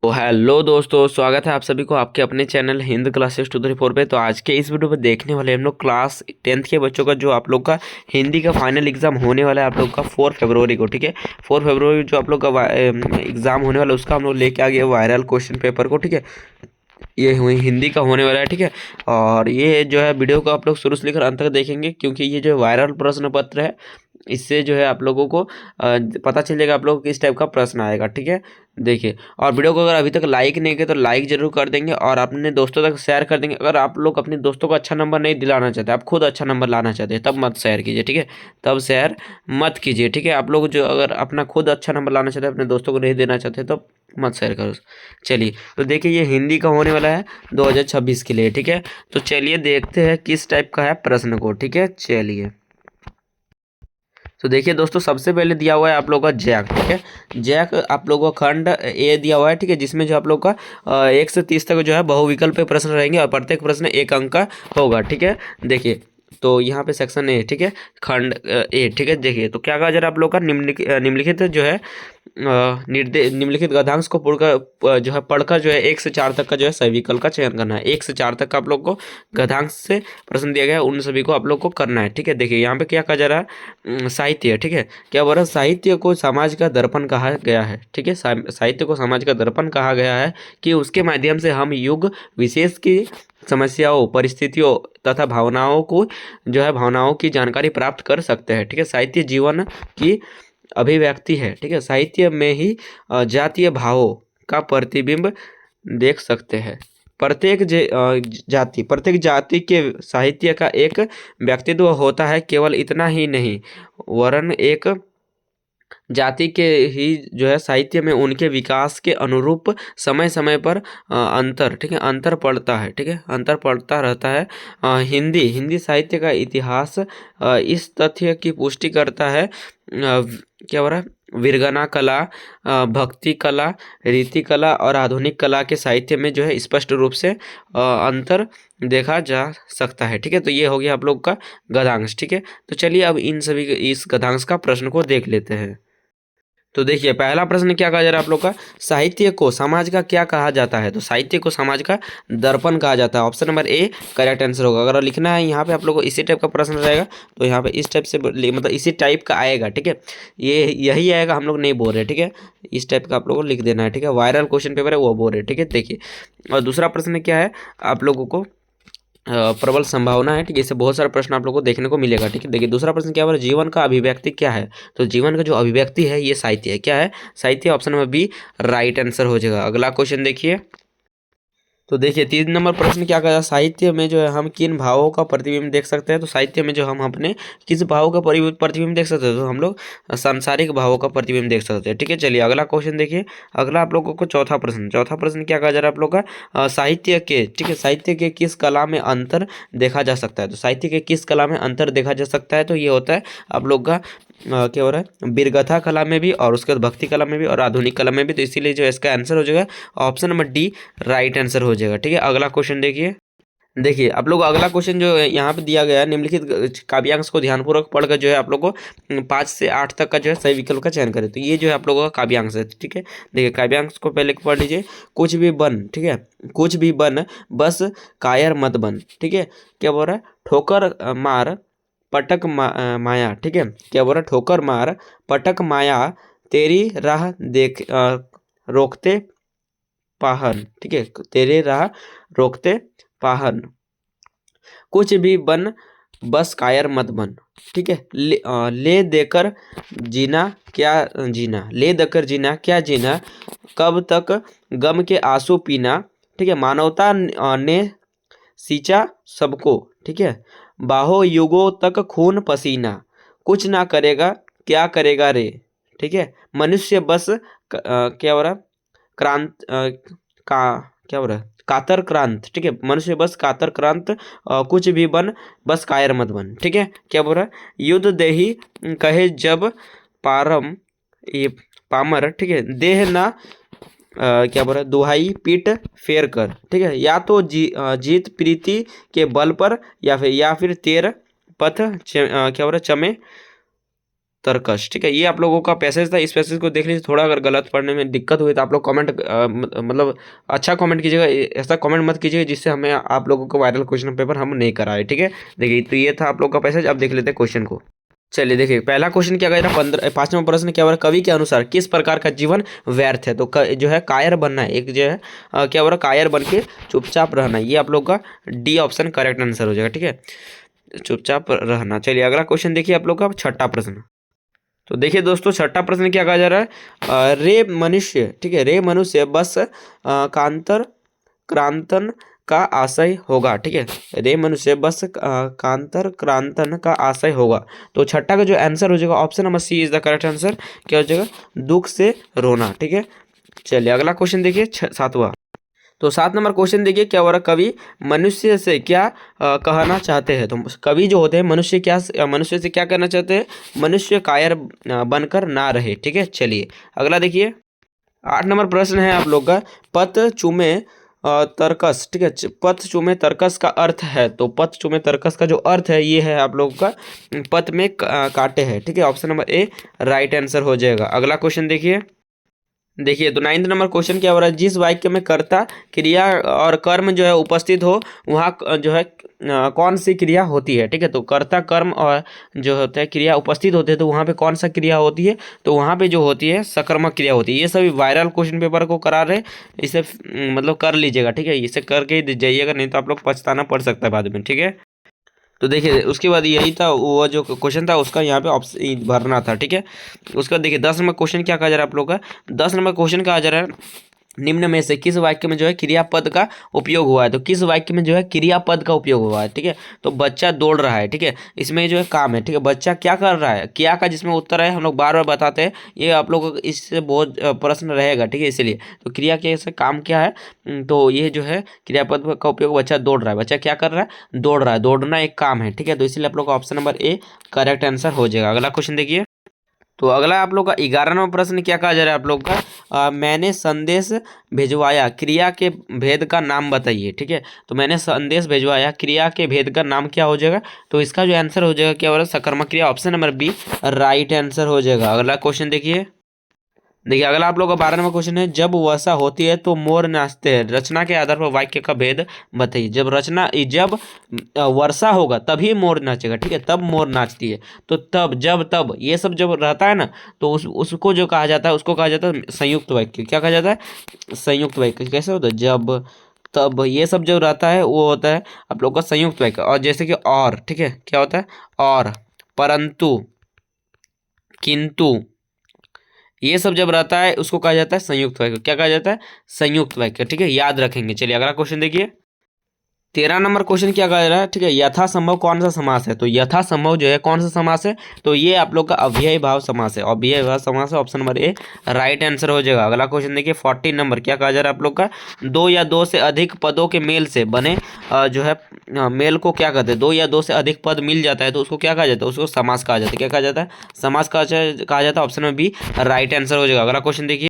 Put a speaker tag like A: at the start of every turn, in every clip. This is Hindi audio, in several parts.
A: तो हेलो दोस्तों, स्वागत है आप सभी को आपके अपने चैनल हिंद क्लासेस 234 पे। तो आज के इस वीडियो पे देखने वाले हम लोग क्लास 10th के बच्चों का जो आप लोग का हिंदी का फाइनल एग्जाम होने वाला है आप लोग का 4 फरवरी को। ठीक है, 4 फरवरी जो आप लोग का एग्जाम होने वाला है उसका हम लोग लेके आ गए वायरल क्वेश्चन पेपर को। ठीक है, ये हुई हिंदी का होने वाला है। ठीक है, और ये जो है वीडियो को आप लोग शुरू से लेकर अंत तक देखेंगे, क्योंकि ये जो वायरल प्रश्न पत्र है इससे जो है आप लोगों को पता चलेगा आप लोगों को किस टाइप का प्रश्न आएगा। ठीक है, देखिए, और वीडियो को अगर अभी तक लाइक नहीं किया तो लाइक जरूर कर देंगे और अपने दोस्तों तक शेयर कर देंगे। अगर आप लोग अपने दोस्तों को अच्छा नंबर नहीं दिलाना चाहते, आप खुद अच्छा नंबर लाना चाहते हैं, तब मत शेयर कीजिए। ठीक है, तब शेयर मत कीजिए। ठीक है, आप लोग जो अगर अपना खुद अच्छा नंबर लाना चाहते हैं, अपने दोस्तों को नहीं देना चाहते, तो मत शेयर करो। चलिए, तो देखिए ये हिंदी का होने वाला है 2026 के लिए। ठीक है, तो चलिए देखते हैं किस टाइप का है प्रश्न को। ठीक है, चलिए, तो देखिए दोस्तों, सबसे पहले दिया हुआ है आप लोगों का जैक। ठीक है, जैक आप लोगों का खंड ए दिया हुआ है। ठीक है, जिसमें जो आप लोग का 1 से 30 तक जो है बहुविकल्प पे प्रश्न रहेंगे और प्रत्येक प्रश्न 1 अंक का होगा। ठीक है, देखिए, तो यहाँ पे सेक्शन ए। ठीक है, खंड ए। ठीक है, देखिए, तो क्या कहा जा रहा है आप लोग का निम्नलिखित जो है निम्नलिखित गद्यांश को पढ़कर जो है पढ़कर जो है 1 से 4 तक का जो है सही विकल्प का चयन करना है। 1 से 4 तक का आप लोग को गद्यांश से प्रश्न दिया गया है, उन सभी को आप लोग को करना है। ठीक है, देखिए यहाँ पे क्या कहा जा रहा है, साहित्य। ठीक है, क्या बोल रहा है, साहित्य को समाज का दर्पण कहा गया है। ठीक है, साहित्य को समाज का दर्पण कहा गया है कि उसके माध्यम से हम युग विशेष की समस्याओं, परिस्थितियों तथा भावनाओं को जो है भावनाओं की जानकारी प्राप्त कर सकते हैं। ठीक है, साहित्य जीवन की अभिव्यक्ति है। ठीक है, साहित्य में ही जातीय भावों का प्रतिबिंब देख सकते हैं। प्रत्येक जाति के साहित्य का एक व्यक्तित्व होता है। केवल इतना ही नहीं, वरन एक जाति के ही जो है साहित्य में उनके विकास के अनुरूप समय समय पर अंतर, ठीक है, अंतर पड़ता है। ठीक है, अंतर पड़ता रहता है। हिंदी साहित्य का इतिहास इस तथ्य की पुष्टि करता है। क्या हो रहा है, विरगना कला, भक्ति कला, रीति कला और आधुनिक कला के साहित्य में जो है स्पष्ट रूप से अंतर देखा जा सकता है। ठीक है, तो ये हो गया आप लोग का गद्यांश। ठीक है, तो चलिए अब इन सभी इस गद्यांश का प्रश्न को देख लेते हैं। तो देखिए, पहला प्रश्न क्या कहा जा रहा है आप लोग का, साहित्य को समाज का क्या कहा जाता है। तो साहित्य को समाज का दर्पण कहा जाता है। Option number A correct answer होगा। अगर लिखना है यहाँ पे आप लोग को इसी टाइप का प्रश्न रहेगा तो यहाँ पे इस टाइप से मतलब इसी टाइप का आएगा। ठीक है, ये यही आएगा, हम लोग नहीं बोल रहे। ठीक है, इस टाइप का आप लोगों को लिख देना है। ठीक है, वायरल क्वेश्चन पेपर है वो बोल रहे। ठीक है, देखिए, और दूसरा प्रश्न क्या है, आप लोगों को प्रबल संभावना है। ठीक है, इससे बहुत सारा प्रश्न आप लोगों को देखने को मिलेगा। ठीक है, देखिए दूसरा प्रश्न क्या है, जीवन का अभिव्यक्ति क्या है। तो जीवन का जो अभिव्यक्ति है ये साहित्य है। क्या है, साहित्य। Option number B right answer हो जाएगा। अगला क्वेश्चन देखिए, तो देखिए 3 नंबर प्रश्न क्या कहा, साहित्य में जो है हम किन भावों का प्रतिबिंब देख सकते हैं। तो साहित्य में जो हम अपने किस भावों का प्रतिबिंब देख सकते हैं, तो हम लोग सांसारिक भावों का प्रतिबिंब देख सकते हैं। ठीक है, चलिए अगला क्वेश्चन देखिए। अगला आप लोगों को चौथा प्रश्न क्या कहा जा रहा है आप लोग का, साहित्य के, ठीक है, साहित्य के किस कला में अंतर देखा जा सकता है। तो साहित्य के किस कला में अंतर देखा जा सकता है, तो ये होता है आप लोग का क्या हो रहा है, बीरगाथा कला में भी और उसके बाद भक्ति कला में भी और आधुनिक कला में भी। तो इसीलिए जो इसका आंसर हो जाएगा option number D right answer हो जाएगा। ठीक है, अगला क्वेश्चन देखिए। देखिए आप लोग अगला क्वेश्चन जो यहाँ पे दिया गया है, निम्नलिखित काव्यांश को ध्यानपूर्वक पढ़कर जो है आप लोग को 5 से 8 तक का जो है सही विकल्प का चयन करें। तो ये जो है आप लोगों का काव्यांश है। ठीक है, देखिए काव्यांश को पहले पढ़ लीजिए। कुछ भी बन, ठीक है, कुछ भी बन बस कायर मत बन। ठीक है, क्या बोल रहा है, ठोकर मार पटक माया। ठीक है, क्या बोल रहा है, ठोकर मार पटक माया तेरी राह देख रोकते पाहन। ठीक है, तेरे राह रोकते पाहन, कुछ भी बन बस कायर मत बन। ठीक है, ले देकर जीना क्या जीना, ले देकर जीना क्या जीना, कब तक गम के आंसू पीना। ठीक है, मानवता ने सींचा सबको। ठीक है, बाहों युगों तक खून पसीना, कुछ ना करेगा क्या करेगा रे। ठीक है, मनुष्य बस क्या हो रहा, क्रांत का क्या हो रहा है, कातर क्रांत। ठीक है, मनुष्य बस कातर क्रांत, कुछ भी बन बस कायर मत बन। ठीक है, क्या बोल रहा है, युद्ध देही कहे जब पारम ये पामर। ठीक है, देह ना क्या बोल रहा है, दुहाई पीठ फेर कर। ठीक है, या तो जीत प्रीति के बल पर या फिर तेर पथ क्या बोल रहा है, चमे तर्कश। ठीक है, ये आप लोगों का पैसेज था। इस पैसेज को देख लीजिए, थोड़ा अगर गलत पढ़ने में दिक्कत हुई तो आप लोग कमेंट मतलब अच्छा कमेंट कीजिएगा, ऐसा कमेंट मत कीजिएगा जिससे हमें आप लोगों को वायरल क्वेश्चन पेपर हम नहीं कराए। ठीक है, देखिए तो ये था आप लोग का पैसेज। अब देख लेते हैं क्वेश्चन को। चलिए देखिए, पहला क्वेश्चन क्या कह रहा है, 5वां प्रश्न क्या हो रहा है, कवि के अनुसार किस प्रकार का जीवन व्यर्थ है। तो जो है कायर बनना है, एक जो है क्या हो रहा है, कायर बन के चुपचाप रहना, ये आप लोग का डी ऑप्शन करेक्ट आंसर हो जाएगा। ठीक है, चुपचाप रहना। चलिए अगला क्वेश्चन देखिए आप लोग का, छठा प्रश्न। तो देखिए दोस्तों, छठा प्रश्न क्या कहा जा रहा है, रे मनुष्य, ठीक है, रे मनुष्य बस कांतर क्रांतन का आशय होगा। ठीक है, रे मनुष्य बस कांतर क्रांतन का आशय होगा। तो छठा का जो आंसर हो जाएगा, option number C is the correct answer. क्या हो जाएगा, दुख से रोना। ठीक है, चलिए अगला क्वेश्चन देखिए, सातवां। तो 7 नंबर क्वेश्चन देखिए क्या हो रहा है, कवि मनुष्य से क्या कहना चाहते हैं। तो कवि जो होते हैं मनुष्य से क्या करना चाहते हैं, मनुष्य कायर बनकर ना रहे। ठीक है, चलिए अगला देखिए, 8 नंबर प्रश्न है आप लोग का, पत चूमे तर्कस। ठीक है, पथ चूमे तर्कस का अर्थ है। तो पथ चूमे तर्कस का जो अर्थ है ये है आप लोगों का, पथ में काटे हैं। ठीक है, option number A right answer हो जाएगा। अगला क्वेश्चन देखिए, तो 9 नंबर क्वेश्चन क्या हो रहा है, जिस वाक्य में कर्ता क्रिया और कर्म जो है उपस्थित हो वहाँ जो है कौन सी क्रिया होती है। ठीक है, तो कर्ता कर्म और जो होता है क्रिया उपस्थित होते हैं, तो वहाँ पे कौन सा क्रिया होती है, तो वहाँ पे जो होती है सकर्मक क्रिया होती है। ये सभी वायरल क्वेश्चन पेपर को करा रहे, इसे मतलब कर लीजिएगा। ठीक है, इसे करके ही जाइएगा, नहीं तो आप लोग पछताना पड़ सकता है बाद में। ठीक है, तो देखिए उसके बाद यही था, वो जो क्वेश्चन था उसका यहाँ पे ऑप्शन भरना था। ठीक है, उसके बाद देखिए 10 नंबर क्वेश्चन क्या कहा जा रहा है आप लोग का, 10 नंबर क्वेश्चन कहा जा रहा है, निम्न में से किस वाक्य में जो है क्रियापद का उपयोग हुआ है। तो किस वाक्य में जो है क्रियापद का उपयोग हुआ है। ठीक है, तो बच्चा दौड़ रहा है। ठीक है, इसमें जो है काम है। ठीक है, बच्चा क्या कर रहा है, क्या का जिसमें उत्तर है हम लोग बार बार बताते हैं, ये आप लोगों को इससे बहुत प्रश्न रहेगा। ठीक है, इसीलिए तो क्रिया के से काम क्या है, तो ये जो है क्रियापद का उपयोग, बच्चा दौड़ रहा है, बच्चा क्या कर रहा है, दौड़ रहा है, दौड़ना एक काम है। ठीक है, तो इसलिए आप लोग का option number A correct answer हो जाएगा। अगला क्वेश्चन देखिए, तो अगला आप लोग का 11वां प्रश्न क्या कहा जा रहा है आप लोग का, मैंने संदेश भिजवाया, क्रिया के भेद का नाम बताइए। ठीक है, तो मैंने संदेश भिजवाया, क्रिया के भेद का नाम क्या हो जाएगा, तो इसका जो आंसर हो जाएगा क्या हो रहा है, सकर्मक क्रिया, option number B right answer हो जाएगा। अगला क्वेश्चन देखिए, अगला आप लोग का 12वां क्वेश्चन है, जब वर्षा होती है तो मोर नाचते हैं, रचना के आधार पर वाक्य का भेद बताइए। जब वर्षा होगा तभी मोर नाचेगा। ठीक है, तब मोर नाचती है, तो तब ये सब जब रहता है ना, तो उसको जो कहा जाता है, उसको कहा जाता है संयुक्त वाक्य। क्या कहा जाता है, संयुक्त वाक्य। कैसे होता है, जब तब ये सब जो रहता है वो होता है आप लोग का संयुक्त वाक्य। और जैसे कि और, ठीक है, क्या होता है, और, परंतु, किंतु, ये सब जब रहता है उसको कहा जाता है संयुक्त वाक्य। क्या कहा जाता है, संयुक्त वाक्य। ठीक है, याद रखेंगे। चलिए अगला क्वेश्चन देखिए, 13 नंबर क्वेश्चन क्या कह रहा है, ठीक है, यथासंभव कौन सा समास है। तो यथासंभव जो है कौन सा समास है, तो ये आप लोग का अव्ययी भाव समास है। अव्ययी भाव समास है, option number A right answer हो जाएगा। अगला क्वेश्चन देखिए, 14 नंबर क्या कहा जा रहा है आप लोग का, दो या दो से अधिक पदों के मेल से बने जो है मेल को क्या कहते हैं, दो या दो से अधिक पद मिल जाता है तो उसको क्या कहा जाता है, उसको समास कहा जाता है। क्या कहा जाता है, समास कहा जाता है, ऑप्शन में बी राइट आंसर हो जाएगा। अगला क्वेश्चन देखिए,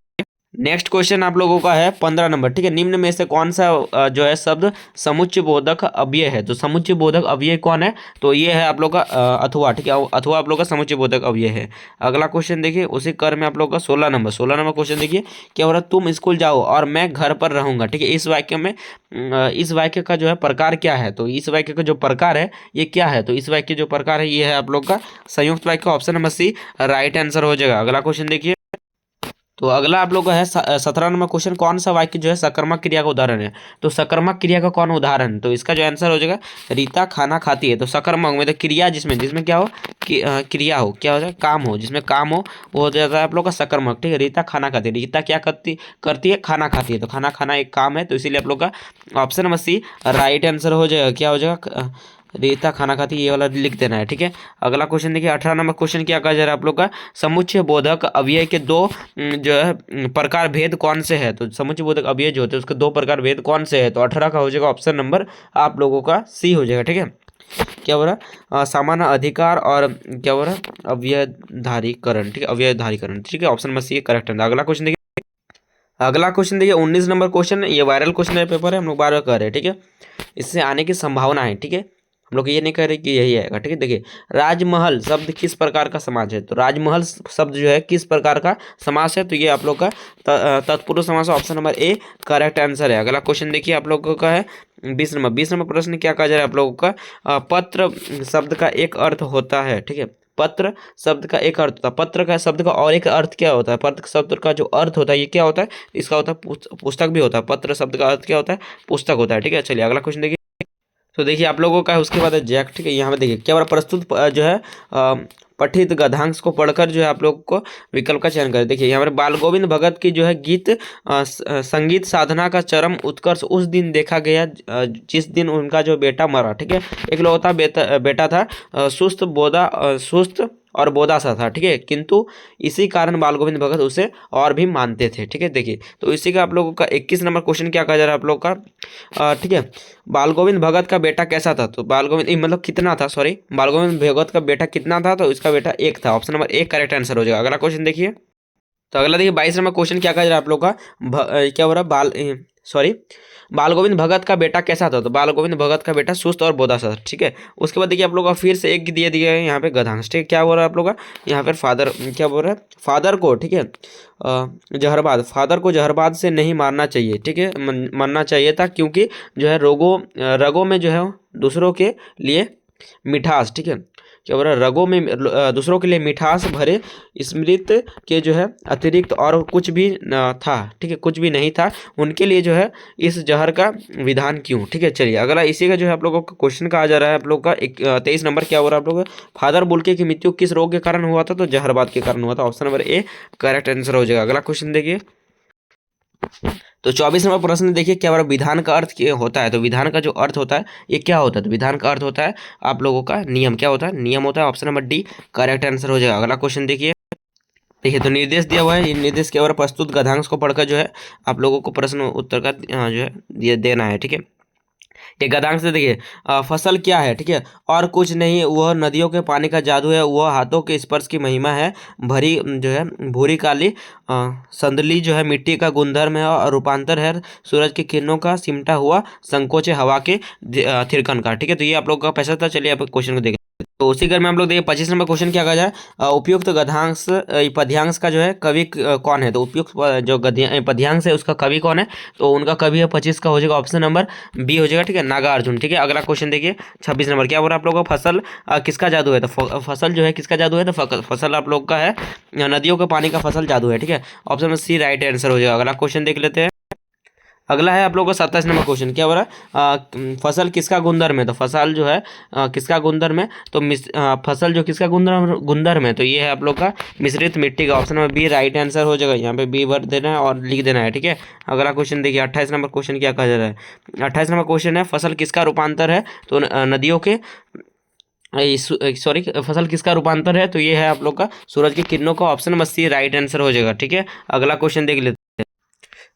A: नेक्स्ट क्वेश्चन आप लोगों का है 15 नंबर। ठीक है, निम्न में से कौन सा जो है शब्द समुच्चय बोधक अव्यय है। तो समुच्चय बोधक अव्यय कौन है, तो ये है आप लोग का अथवा। ठीक है, अथवा आप लोग का समुच्चय बोधक अव्यय है। अगला क्वेश्चन देखिए, उसी कर में आप लोग का 16 नंबर क्वेश्चन देखिए, क्या हो रहा है, तुम स्कूल जाओ और मैं घर पर रहूंगा। ठीक है, इस वाक्य में इस वाक्य का जो है प्रकार क्या है, तो इस वाक्य का जो प्रकार है ये क्या है, तो इस वाक्य जो प्रकार है ये है आप लोग का संयुक्त वाक्य, option number C right answer हो जाएगा। अगला क्वेश्चन देखिए, तो अगला आप लोग का है 17 नंबर क्वेश्चन, कौन सा वाक्य जो है सकर्मक क्रिया का उदाहरण है। तो सकर्मक क्रिया का कौन उदाहरण है, तो इसका जो आंसर हो जाएगा, रीता खाना खाती है। तो सकर्मक में तो क्रिया जिसमें जिसमें क्या हो, क्रिया हो, क्या हो जाए, काम हो, जिसमें काम हो वो हो जाता है आप लोग का सकर्मक। ठीक है, रीता खाना खाती है, रीता क्या करती करती है, खाना खाती है। तो खाना खाना एक काम है, तो इसीलिए आप लोग का option number C right answer हो जाएगा। क्या हो जाएगा, रीता खाना खाती है, ये वाला लिख देना है। ठीक है, अगला क्वेश्चन देखिए, 18 नंबर क्वेश्चन क्या कहा जा रहा है आप लोग का, समुच्चय बोधक अव्यय के दो जो है प्रकार भेद कौन से है। तो समुच्चय बोधक अव्यय जो होते हैं उसके दो प्रकार भेद कौन से है, तो 18 का हो जाएगा ऑप्शन नंबर आप लोगों का सी हो जाएगा। ठीक है, क्या हो रहा है, सामान्य अधिकार और क्या हो रहा है, अव्ययधारीकरण। ठीक है, अव्ययधारीकरण। ठीक है, ऑप्शन नंबर सी करेक्ट है। अगला क्वेश्चन देखिए, 19 नंबर क्वेश्चन, ये वायरल क्वेश्चन है, पेपर है, हम लोग बार बार कर रहे हैं। ठीक है, इससे आने की संभावना है। ठीक है, हम लोग ये नहीं कह रहे कि यही आएगा, ठीक है। देखिए राजमहल शब्द किस प्रकार का समास है, तो राजमहल शब्द जो है किस प्रकार का समास है, तो ये आप लोग का तत्पुरुष समास, option number A correct answer है। अगला क्वेश्चन देखिए आप लोगों का है 20 नंबर प्रश्न क्या कहा जा रहा है आप लोगों का, पत्र शब्द का एक अर्थ होता है, ठीक है। पत्र शब्द का एक अर्थ होता है, पत्र का शब्द का और एक अर्थ क्या होता है, पत्र शब्द का जो अर्थ होता है ये क्या होता है, इसका होता है पुस्तक भी होता है, पत्र शब्द का अर्थ क्या होता है, पुस्तक होता है, ठीक है। चलिए अगला क्वेश्चन देखिए। तो देखिए आप लोगों का उसके बाद जैक, ठीक है। यहाँ पे देखिए क्या प्रस्तुत जो है पठित गद्यांश को पढ़कर जो है आप लोग को विकल्प का चयन करें। देखिए यहाँ पर बाल गोविंद भगत की जो है गीत संगीत साधना का चरम उत्कर्ष उस दिन देखा गया जिस दिन उनका जो बेटा मरा, ठीक है। एक लौता बेटा था, सुस्त और बोदा सा था, ठीक है, किंतु इसी कारण बाल गोविंद भगत उसे और भी मानते थे, ठीक है। देखिए तो इसी का आप लोगों का 21 नंबर क्वेश्चन क्या कहा जा रहा है आप लोग का, ठीक है। बाल गोविंद भगत का बेटा कैसा था, तो बाल गोविंद मतलब कितना था, सॉरी, बाल गोविंद भगत का बेटा कितना था, तो इसका बेटा एक था, ऑप्शन नंबर एक करेक्ट आंसर हो जाएगा। अगला क्वेश्चन देखिए। तो अगला देखिए 22 नंबर क्वेश्चन क्या कहा जा रहा है आप लोग का, क्या हो रहा है, बाल गोविंद भगत का बेटा कैसा था, तो बाल गोविंद भगत का बेटा सुस्त और बोधा सा था, ठीक है। उसके बाद देखिए आप लोग का फिर से एक दिया दिया है यहाँ पे गद्यांश, ठीक है। क्या बोल रहा है आप लोग का यहाँ पर फादर, क्या बोल रहा है, फादर को, ठीक है, फादर को जहरबाद से नहीं मारना चाहिए, ठीक है, मरना चाहिए था, क्योंकि जो है रगों में जो है दूसरों के लिए मिठास, ठीक है, क्या बोल रहा है, रगों में दूसरों के लिए मिठास भरे स्मृत के जो है अतिरिक्त और कुछ भी न था, ठीक है, कुछ भी नहीं था, उनके लिए जो है इस जहर का विधान क्यों, ठीक है। चलिए अगला इसी का जो है आप लोगों का क्वेश्चन का आ जा रहा है आप लोग का 23 नंबर क्या हो रहा है आप लोग का, फादर बुल्के की मृत्यु किस रोग के कारण हुआ था, तो जहरबाद के कारण हुआ था, option number A correct answer हो जाएगा। अगला क्वेश्चन देखिए। तो 24 नंबर प्रश्न देखिए क्या विधान का अर्थ क्या होता है, तो विधान का जो अर्थ होता है ये क्या होता है, तो विधान का अर्थ होता है आप लोगों का नियम, क्या होता है, नियम होता है, option number D correct answer हो जाएगा। अगला क्वेश्चन देखिए। देखिए तो निर्देश दिया हुआ है, इन निर्देश के प्रस्तुत गद्यांश को पढ़कर जो है आप लोगों को प्रश्न उत्तर का जो है देना है, ठीक है। ये गद्यांश से देखिए फसल क्या है, ठीक है, और कुछ नहीं, वह नदियों के पानी का जादू है, वह हाथों के स्पर्श की महिमा है, भरी जो है भूरी काली संदली जो है मिट्टी का गुणधर्म है और रूपांतर है, सूरज की किरणों का सिमटा हुआ संकोच है हवा के थिरकन का, ठीक है। तो ये आप लोग का पैसा था। चलिए आप क्वेश्चन को देखें। तो उसी घर में हम लोग देखिए 25 नंबर क्वेश्चन क्या कहा जाए, उपयुक्त गद्यांश पद्यांश का जो है कवि कौन है, तो उपयुक्त जो पद्यांश है उसका कवि कौन है, तो उनका कवि है 25 का हो जाएगा ऑप्शन नंबर बी हो जाएगा, ठीक है, नागार्जुन, ठीक है। अगला क्वेश्चन देखिए 26 नंबर क्या बोल रहा है आप लोगों का, फसल किसका जादू है, तो फसल जो है किसका जादू है, तो फसल आप लोग का है नदियों के पानी का फसल जादू है, ठीक है, option number C right answer हो जाएगा। अगला क्वेश्चन देख लेते हैं। अगला है आप लोगों का 27 नंबर क्वेश्चन क्या हो रहा है, फसल किसका गुणधर्म है, तो फसल जो है किसका गुणधर्म है, तो फसल जो किसका गुणधर्म है, तो ये है आप लोग का मिश्रित मिट्टी का, option number B right answer हो जाएगा। यहाँ पे बी भर देना है और लिख देना है, ठीक है। अगला क्वेश्चन देखिए 28 नंबर क्वेश्चन क्या कहा जा रहा है, 28 नंबर क्वेश्चन है फसल किसका रूपांतर है, तो नदियों के सॉरी फसल किसका रूपांतर है, तो ये है आप लोग का सूरज की किरणों का, option number C right answer हो जाएगा, ठीक है। अगला क्वेश्चन देख लेते हैं।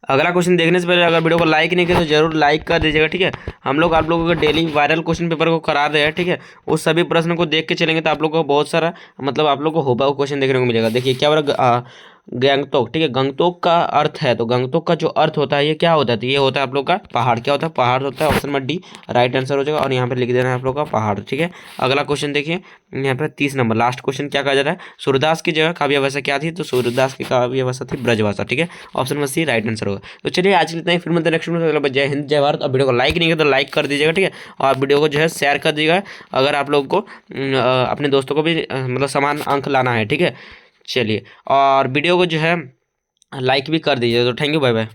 A: अगला क्वेश्चन देखने से पहले अगर वीडियो को लाइक नहीं किया तो जरूर लाइक कर दीजिएगा, ठीक है। हम लोग आप लोगों को डेली वायरल क्वेश्चन पेपर को करा रहे हैं, ठीक है। उस सभी प्रश्नों को देख के चलेंगे तो आप लोग को बहुत सारा मतलब आप लोग को होगा क्वेश्चन देखने को मिलेगा। देखिए क्या बोला गंगटोक, ठीक है, गंगटोक का अर्थ है, तो गंगटोक का जो अर्थ होता है ये क्या होता है, तो ये होता है आप लोग का पहाड़, क्या होता है, पहाड़ होता है, option number D right answer हो जाएगा। और यहाँ पे लिख देना है आप लोग का पहाड़, ठीक है। अगला क्वेश्चन देखिए यहाँ पे 30 नंबर लास्ट क्वेश्चन क्या कहा जा रहा है, सूरदास की जगह काव्य भाषा क्या थी, तो सूरदास की काव्य भाषा थी ब्रजभाषा, ठीक है, option number C right answer होगा। तो चलिए आज के इतना ही, फिर मिलते हैं नेक्स्ट वीडियो। जय हिंद जय भारत। और वीडियो को लाइक नहीं किया तो लाइक कर दीजिएगा, ठीक है, और वीडियो को जो है शेयर कर दीजिएगा अगर आप लोग को अपने दोस्तों को भी मतलब समान अंक लाना है, ठीक है। चलिए और वीडियो को जो है लाइक भी कर दीजिए। तो थैंक यू, बाय बाय।